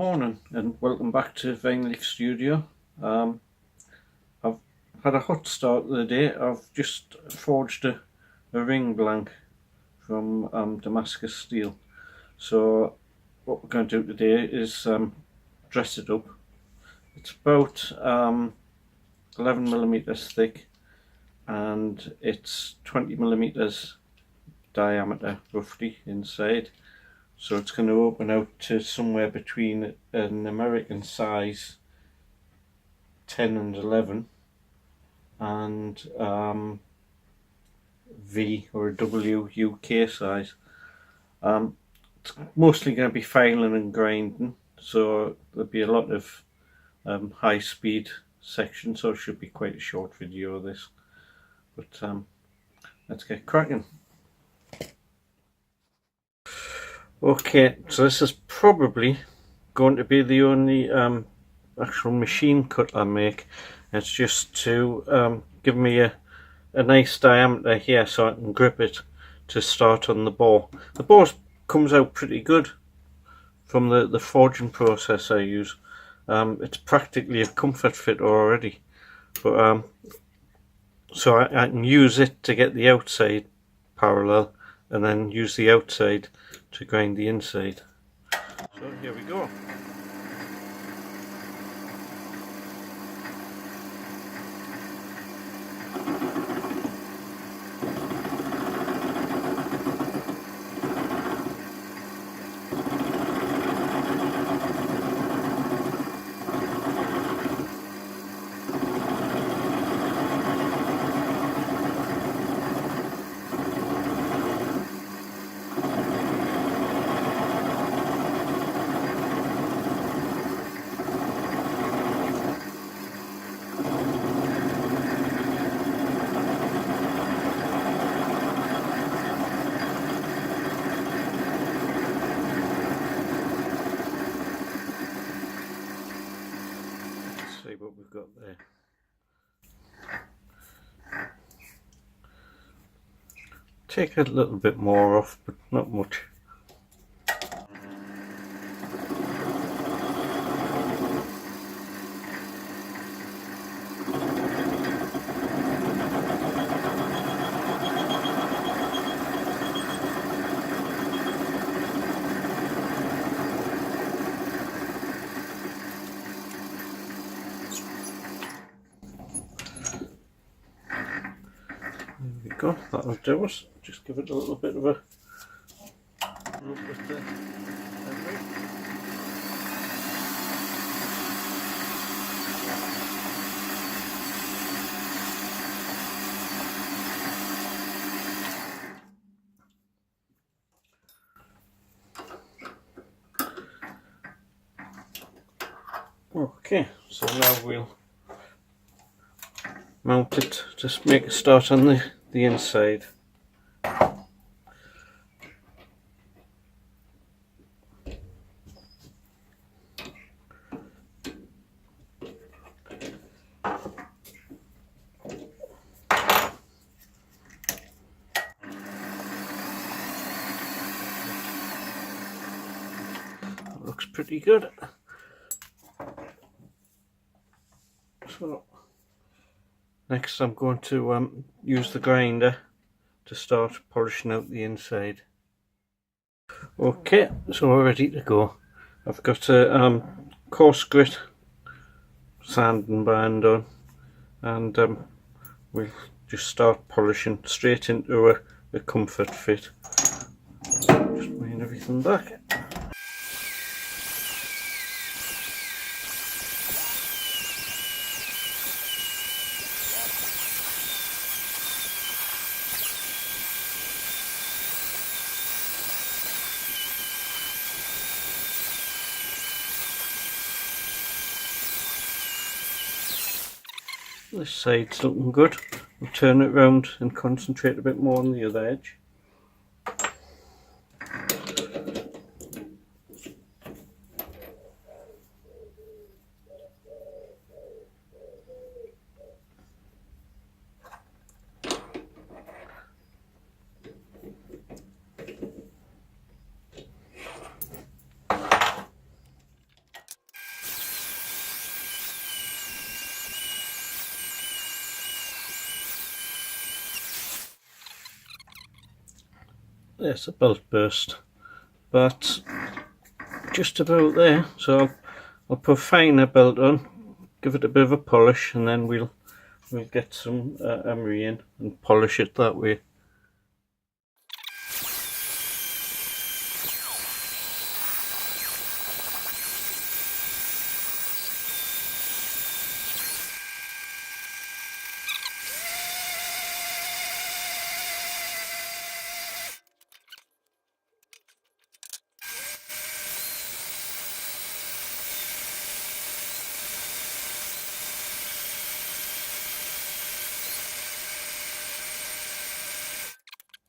Morning and welcome back to Viking Studio. I've had a hot start of the day. I've just forged a ring blank from Damascus steel. So what we're going to do today is dress it up. It's about 11mm thick and it's 20mm diameter roughly inside. So it's going to open out to somewhere between an American size 10 and 11 and V or a W UK size. It's mostly going to be filing and grinding, so there'll be a lot of high speed sections, so it should be quite a short video of this. But let's get cracking. Okay, so this is probably going to be the only actual machine cut I make. It's just to give me a nice diameter here so I can grip it to start on the bore. The bore comes out pretty good from the forging process I use. It's practically a comfort fit already, but so I can use it to get the outside parallel and then use the outside to grind the inside. So here we go. See what we've got there. Take a little bit more off, but not much. There we go, that'll do us. Just give it a little bit of a rub with the headlight. Okay, so now we'll mount it, just make a start on the inside. That looks pretty good. So next I'm going to use the grinder to start polishing out the inside. Okay, so we're ready to go. I've got a coarse grit sand and bind on, and we'll just start polishing straight into a comfort fit. Just bring everything back. This side's looking good. I'll turn it round and concentrate a bit more on the other edge. there's a belt burst, but just about there. So I'll put a finer belt on, give it a bit of a polish, and then we'll get some emery in and polish it that way.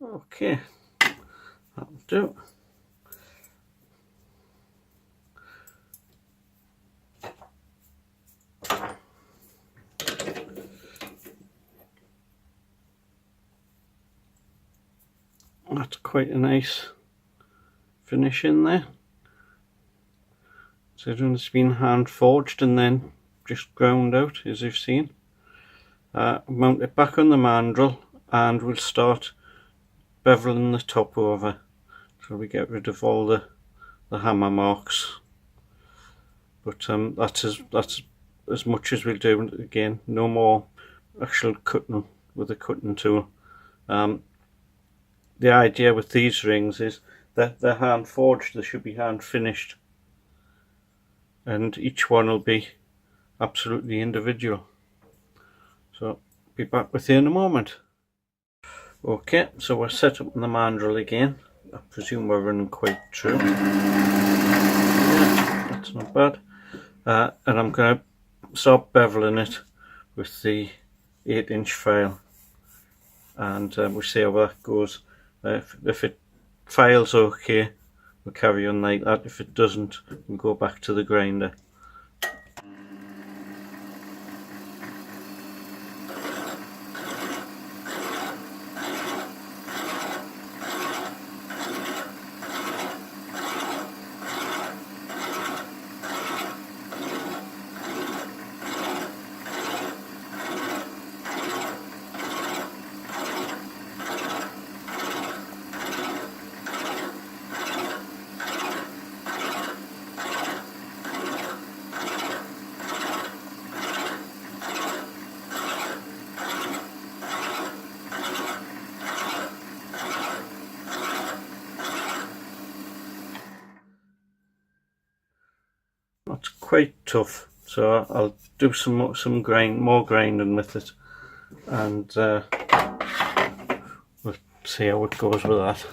Okay, that'll do. That's quite a nice finish in there. So it's been hand forged and then just ground out, as you've seen. Mount it back on the mandrel and we'll start beveling the top over, so we get rid of all the hammer marks. But that's as much as we'll do. Again, no more actual cutting with a cutting tool. The idea with these rings is that they're hand forged, they should be hand finished, and each one will be absolutely individual. So be back with you in a moment. Okay, so we're set up on the mandrel again. I presume we're running quite true. Yeah, that's not bad. And I'm going to start beveling it with the 8-inch file, and we'll see how that goes. If it files okay, we'll carry on like that. If it doesn't, we'll go back to the grinder. That's quite tough, so I'll do some more grinding with it, and we'll see how it goes with that.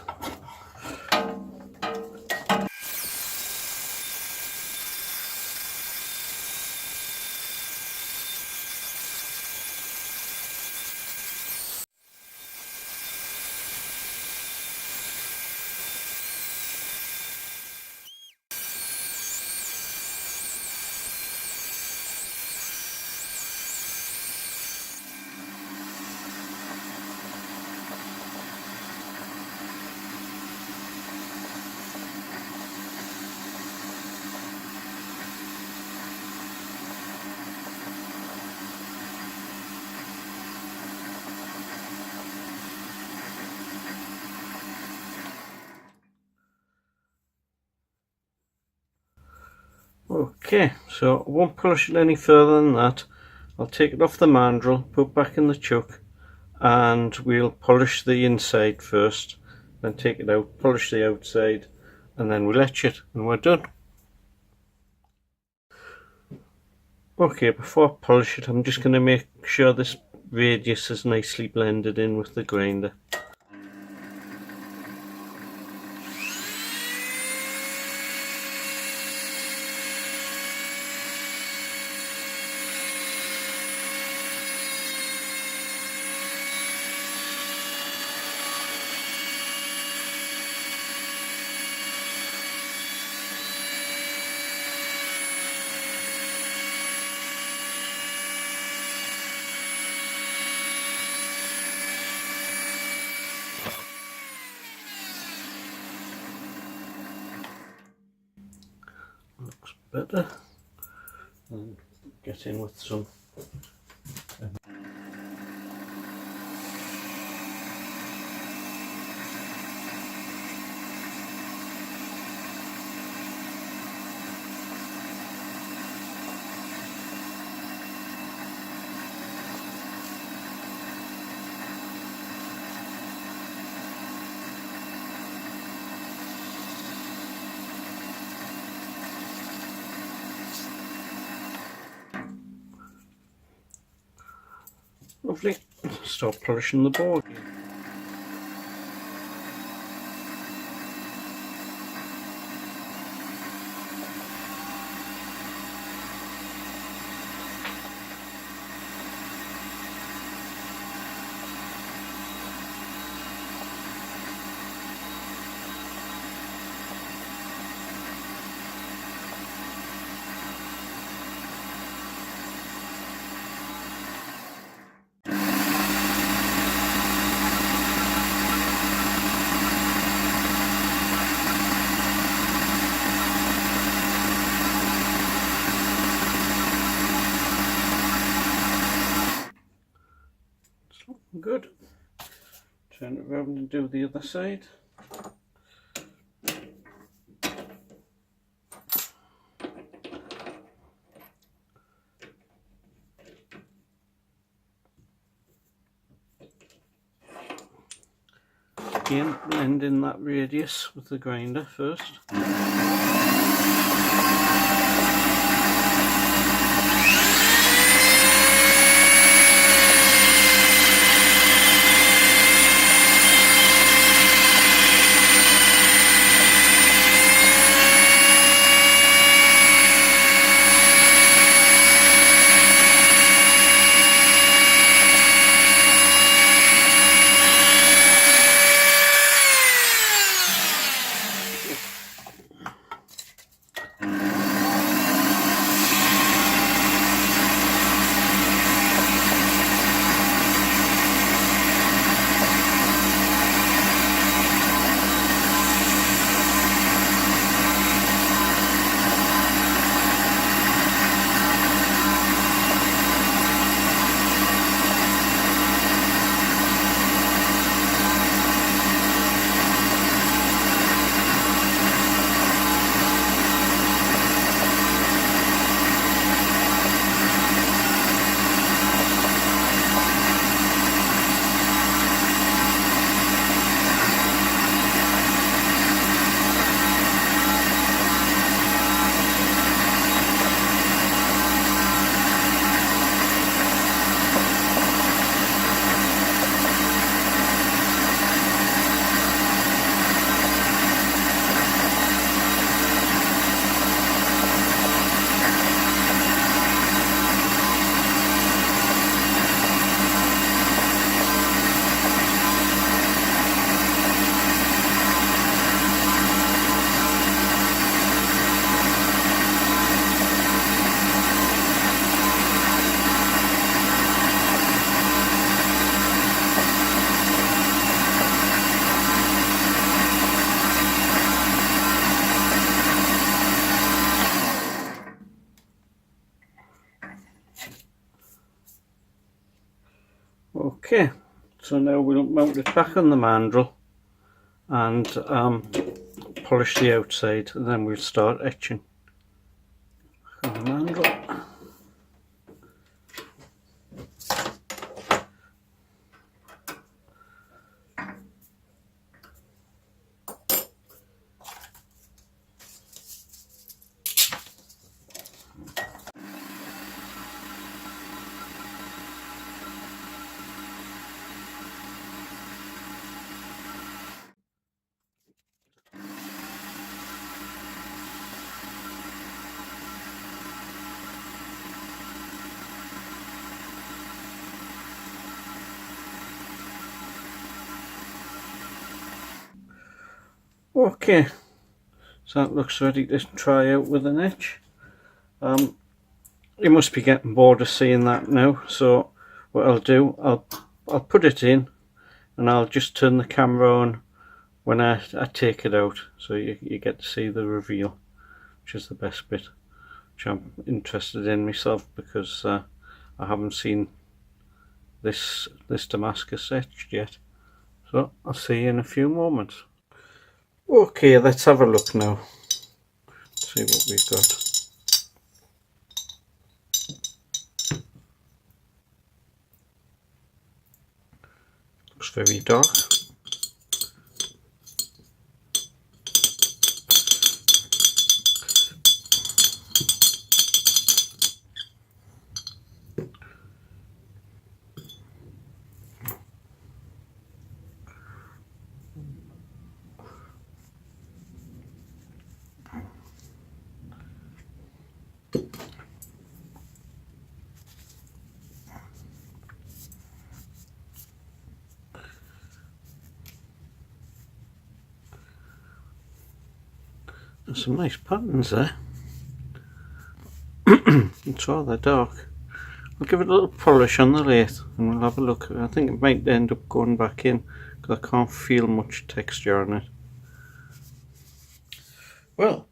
Okay, so I won't polish it any further than that. I'll take it off the mandrel, put it back in the chuck, and we'll polish the inside first, then take it out, polish the outside, and then we'll etch it, and we're done. Okay, before I polish it, I'm just going to make sure this radius is nicely blended in with the grinder. Looks better, and get in with some Lovely. Start polishing the board. Good. Turn it around and do the other side. Again, blend in that radius with the grinder first. Okay, so now we'll mount it back on the mandrel and polish the outside, and then we'll start etching on the mandrel. Okay, so that looks ready to try out with an etch. You must be getting bored of seeing that now, so what I'll do, I'll put it in and I'll just turn the camera on when I take it out, so you get to see the reveal, which is the best bit, which I'm interested in myself, because I haven't seen this Damascus etched yet. So I'll see you in a few moments. Okay, let's have a look now, see what we've got. Looks very dark. There's some nice patterns there. It's rather dark. I'll give it a little polish on the lathe and we'll have a look. I think it might end up going back in because I can't feel much texture on it. Well,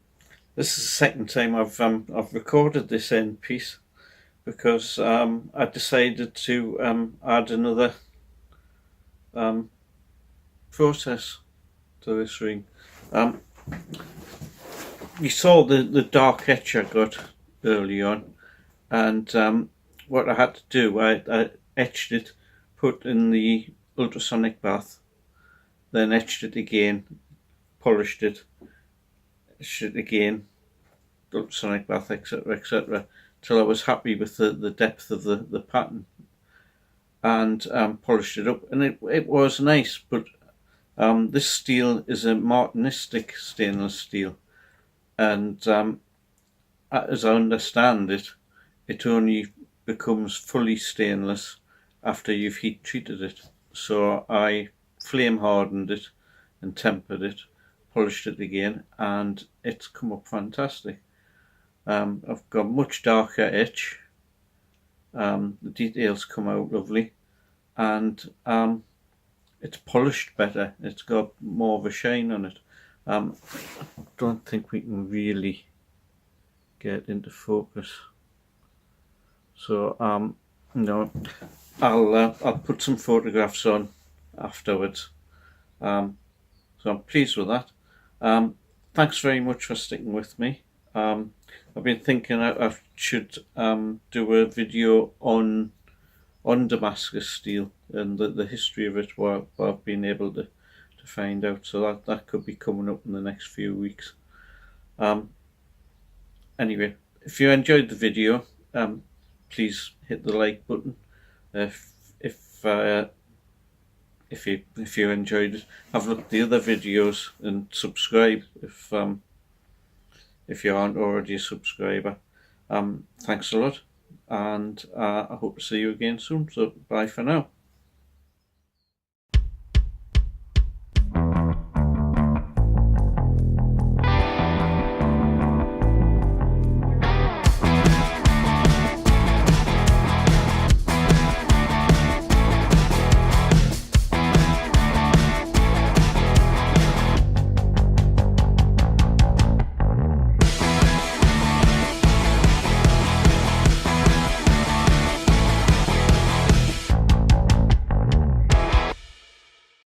this is the second time I've recorded this end piece because I decided to add another process to this ring. You saw the dark etch I got early on, and what I had to do, I etched it, put in the ultrasonic bath, then etched it again, polished it, etched it again, ultrasonic bath, etc, etc, till I was happy with the depth of the pattern, and polished it up, and it was nice. But this steel is a martinistic stainless steel, and as I understand it, it only becomes fully stainless after you've heat treated it. So I flame hardened it and tempered it, polished it again, and it's come up fantastic. I've got much darker etch, the details come out lovely, and it's polished better, it's got more of a shine on it. I don't think we can really get into focus, so no, I'll put some photographs on afterwards. So I'm pleased with that. Thanks very much for sticking with me. I've been thinking I should do a video on Damascus steel and the history of it, what I've been able to find out, so that could be coming up in the next few weeks. Anyway, if you enjoyed the video, please hit the like button. If you enjoyed it, have a look at the other videos and subscribe if you aren't already a subscriber. Thanks a lot, and I hope to see you again soon. So bye for now.